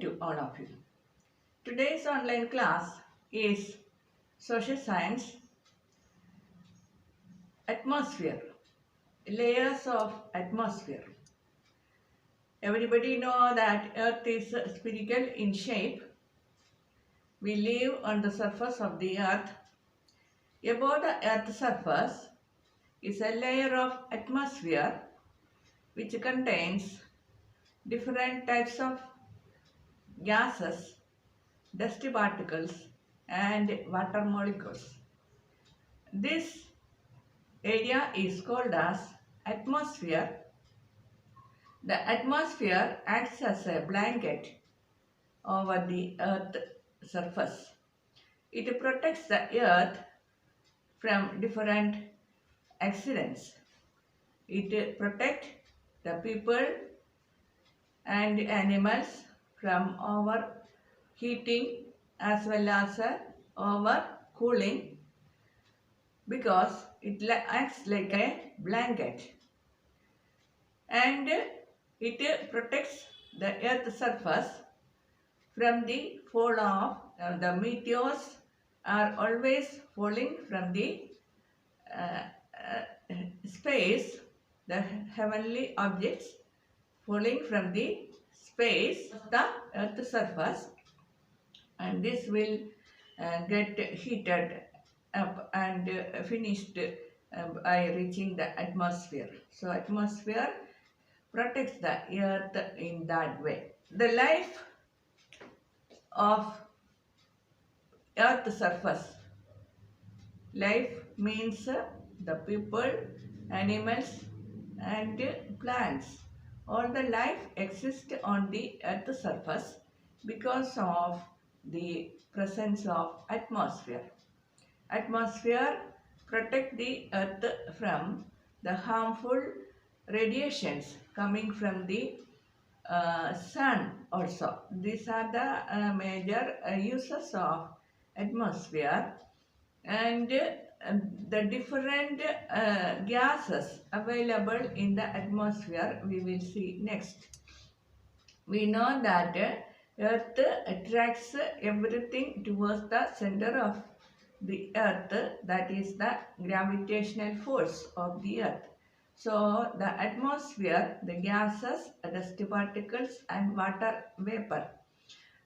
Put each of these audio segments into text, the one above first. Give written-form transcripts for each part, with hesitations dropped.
to all of you. Today's online class is Social Science Atmosphere, layers of atmosphere. Everybody know that Earth is spherical in shape. We live on the surface of the Earth. Above the Earth's surface is a layer of atmosphere which contains different types of gases, dust particles and water molecules. This area is called as atmosphere. The atmosphere acts as a blanket over the Earth's surface. It protects the Earth from different accidents. It protects the people and animals from overheating as well as overcooling, because it acts like a blanket, and it protects the Earth's surface from the fall of the meteors are always falling from the space, the heavenly objects falling from the space of the Earth's surface, and this will get heated up and finished by reaching the atmosphere. So atmosphere protects the Earth in that way. The life of Earth's surface. Life means the people, animals and plants. All the life exists on the Earth's surface because of the presence of atmosphere. Atmosphere protect the Earth from the harmful radiations coming from the sun also. These are the major uses of atmosphere, and the different gases available in the atmosphere we will see next. We know that Earth attracts everything towards the center of the Earth, that is the gravitational force of the Earth. So the atmosphere, the gases, dust particles and water vapor,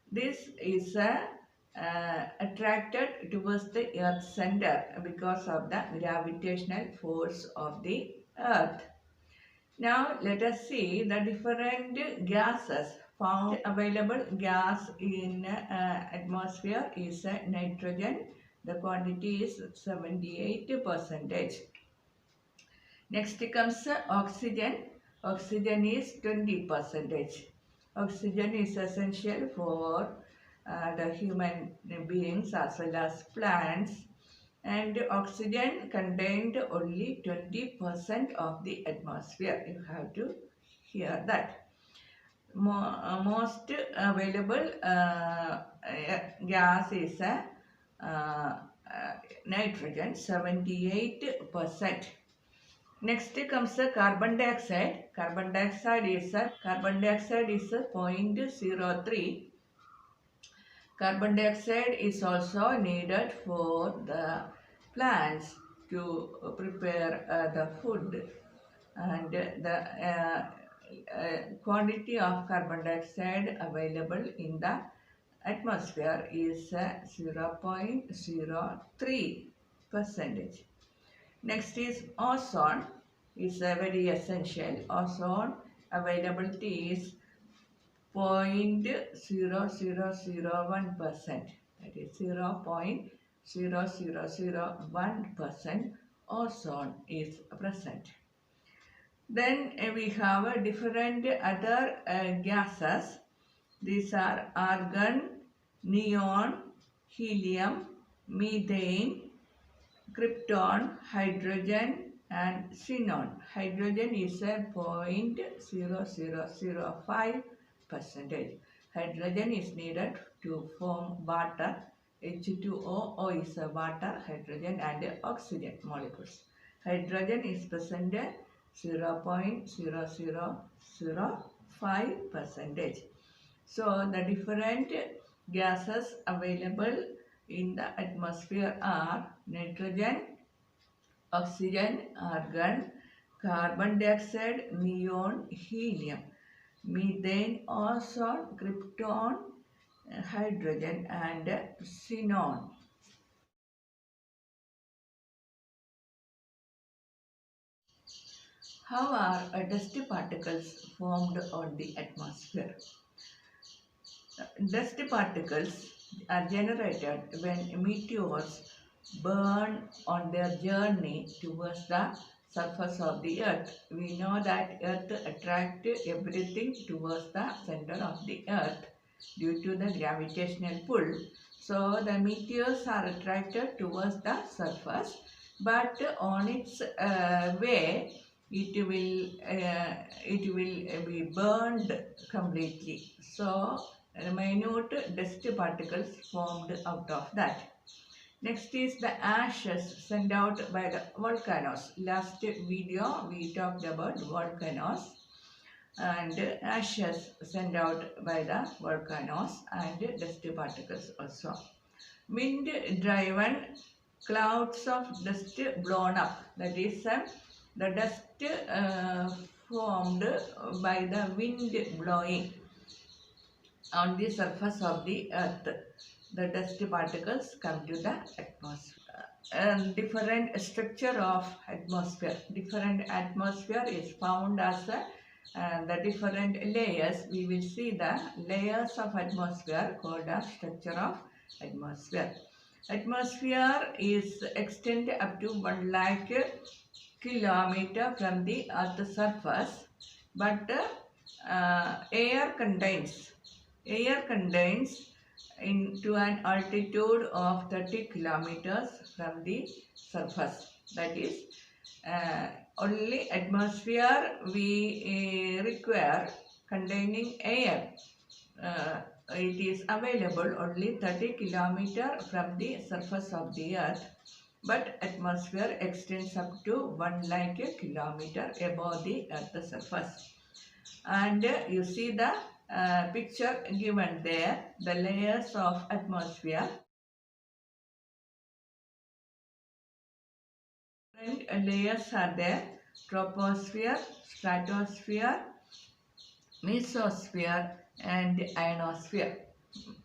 this is attracted towards the Earth's center because of the gravitational force of the Earth. Now let us see the different gases found. Available gas in atmosphere is nitrogen. The quantity is 78%. Next comes oxygen. Oxygen is 20%. Oxygen is essential for the human beings as well as plants, and oxygen contained only 20% of the atmosphere. You have to hear that. Most available gas is nitrogen, 78%. Next comes carbon dioxide. Carbon dioxide is 0.03. Carbon dioxide is also needed for the plants to prepare the food, and the quantity of carbon dioxide available in the atmosphere is 0.03%. Next is ozone. Is very essential. Ozone availability is 0.0001%. That is 0.0001% ozone is present. Then we have different other gases. These are argon, neon, helium, methane, krypton, hydrogen and xenon. Hydrogen is a 0.0005%. Hydrogen is needed to form water. H2O is a water, hydrogen and oxygen molecules. Hydrogen is present 0.0005%. So the different gases available in the atmosphere are nitrogen, oxygen, argon, carbon dioxide, neon, helium, methane, ozone, krypton, hydrogen, and xenon. How are dusty particles formed on the atmosphere? Dust particles are generated when meteors burn on their journey towards the surface of the earth. We know that earth attracts everything towards the center of the earth due to the gravitational pull. So the meteors are attracted towards the surface, but on its way it will be burned completely. So minute dust particles formed out of that. Next is the ashes sent out by the volcanoes. Last video we talked about volcanoes and ashes sent out by the volcanoes and dust particles also. Wind driven clouds of dust blown up, that is the dust formed by the wind blowing on the surface of the earth. The dust particles come to the atmosphere. And different structure of atmosphere. Different atmosphere is found as the different layers. We will see the layers of atmosphere called as structure of atmosphere. Atmosphere is extend up to 1 lakh kilometer from the earth's surface, but air contains into an altitude of 30 kilometers from the surface. That is, only atmosphere we require containing air. It is available only 30 kilometers from the surface of the earth, but atmosphere extends up to 1 lakh kilometer above the earth's surface. And you see the picture given there, the layers of atmosphere. Different layers are there: troposphere, stratosphere, mesosphere, and ionosphere.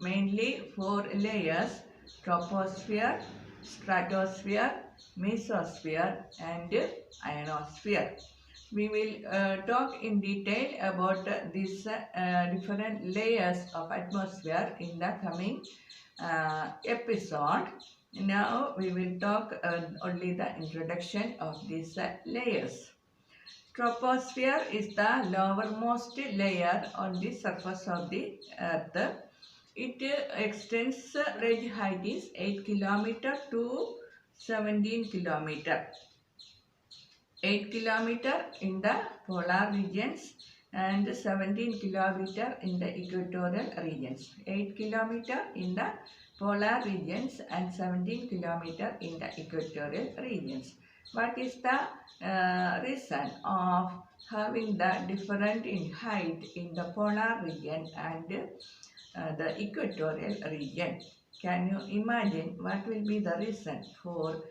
Mainly 4 layers: troposphere, stratosphere, mesosphere, and ionosphere. We will talk in detail about these different layers of atmosphere in the coming episode. Now we will talk only the introduction of these layers. Troposphere is the lowermost layer on the surface of the earth. It extends, average height is 8 km to 17 km. 8 km in the polar regions and 17 km in the equatorial regions. 8 km in the polar regions and 17 km in the equatorial regions. What is the reason of having the different in height in the polar region and the equatorial region? Can you imagine what will be the reason for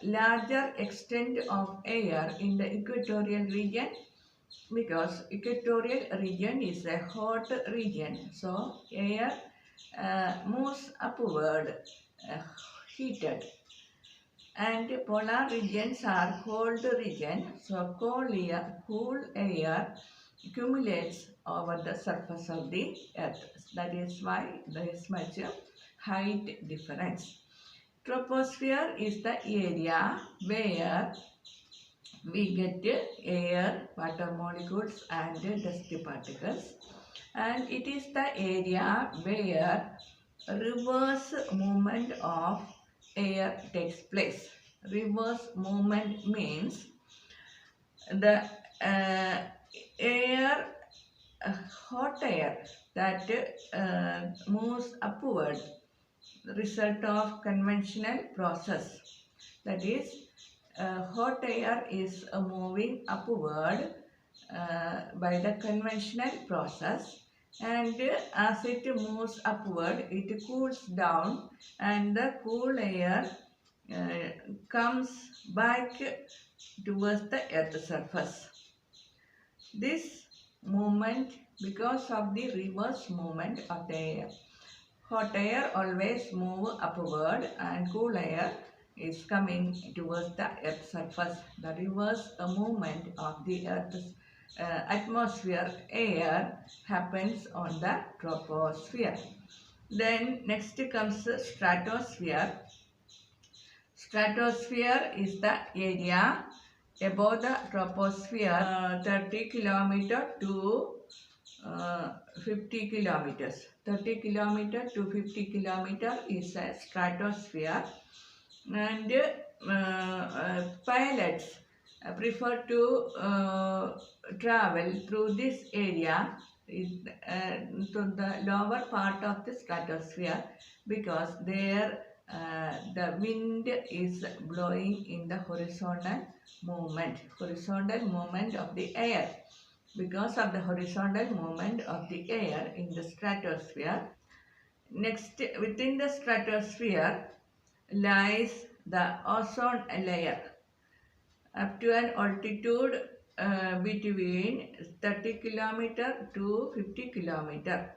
larger extent of air in the equatorial region? Because equatorial region is a hot region, so air moves upward, heated, and polar regions are cold region, so cool air accumulates over the surface of the earth. That is why there is much height difference. Troposphere is the area where we get air, water molecules and dust particles, and it is the area where reverse movement of air takes place. Reverse movement means the air, hot air that moves upward, the result of conventional process. That is, hot air is moving upward by the conventional process, and as it moves upward, it cools down, and the cool air comes back towards the earth's surface. This movement, because of the reverse movement of the air. Hot air always move upward and cool air is coming towards the earth's surface. The reverse movement of the earth's atmosphere air happens on the troposphere. Then next comes the stratosphere. Stratosphere is the area above the troposphere, 30 kilometer to 50 kilometers. 30 kilometer to 50 kilometer is a stratosphere, and pilots prefer to travel through this area to the lower part of the stratosphere, because there the wind is blowing in the horizontal movement of the air. Because of the horizontal movement of the air in the stratosphere. Next, within the stratosphere lies the ozone layer. Up to an altitude between 30 kilometer to 50 kilometer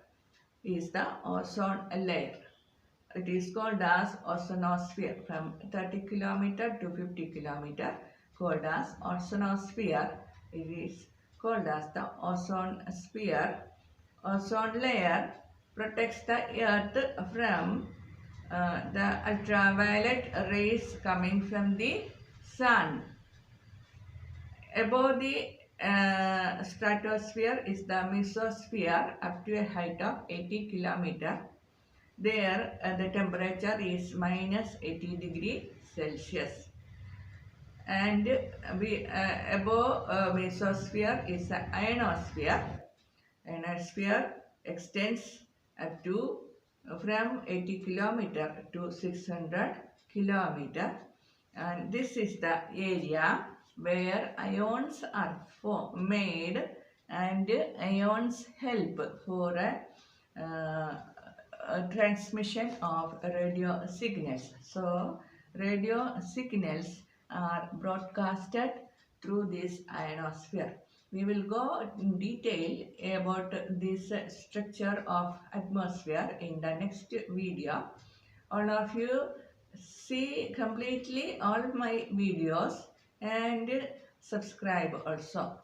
is the ozone layer. It is called as ozonosphere. From 30 kilometer to 50 kilometer, called as ozonosphere. It is called as the ozone sphere. Ozone layer protects the earth from the ultraviolet rays coming from the sun. Above the stratosphere is the mesosphere up to a height of 80 kilometer. There the temperature is minus 80 degree Celsius. And above mesosphere is the ionosphere. Ionosphere extends up to from 80 kilometer to 600 kilometer, and this is the area where ions are made, and ions help for transmission of radio signals. So radio signals are broadcasted through this ionosphere. We will go in detail about this structure of atmosphere in the next video. All of you see completely all my videos and subscribe also.